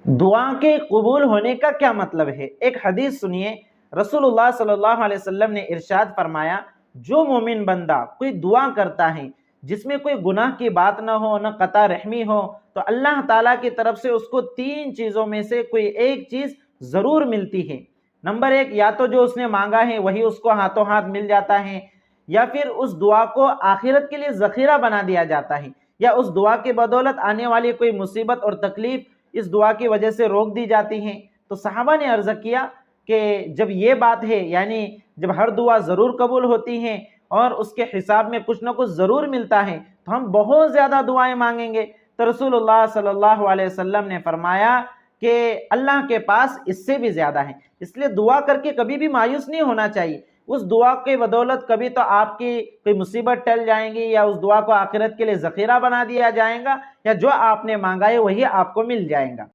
दुआ के कबूल होने का क्या मतलब है? एक हदीस सुनिए। रसूलुल्लाह सल्लल्लाहु अलैहि वसल्लम ने इरशाद फरमाया, जो मोमिन बंदा कोई दुआ करता है जिसमें कोई गुनाह की बात ना हो, न कता रहमी हो, तो अल्लाह ताला की तरफ से उसको 3 चीज़ों में से कोई एक चीज़ ज़रूर मिलती है। नंबर 1, या तो जो उसने मांगा है वही उसको हाथों हाथ मिल जाता है, या फिर उस दुआ को आखिरत के लिए ज़ख़ीरा बना दिया जाता है, या उस दुआ की बदौलत आने वाली कोई मुसीबत और तकलीफ इस दुआ की वजह से रोक दी जाती हैं। तो सहाबा ने अर्ज़ किया कि जब ये बात है, यानी जब हर दुआ ज़रूर कबूल होती है और उसके हिसाब में कुछ ना कुछ ज़रूर मिलता है, तो हम बहुत ज़्यादा दुआएं मांगेंगे। तो रसूलुल्लाह सल्लल्लाहु अलैहि वसल्लम ने फरमाया कि अल्लाह के पास इससे भी ज़्यादा है। इसलिए दुआ करके कभी भी मायूस नहीं होना चाहिए। उस दुआ के बदौलत कभी तो आपकी कोई मुसीबत टल जाएंगी, या उस दुआ को आखिरत के लिए ज़ख़ीरा बना दिया जाएगा, या जो आपने मांगा है वही आपको मिल जाएगा।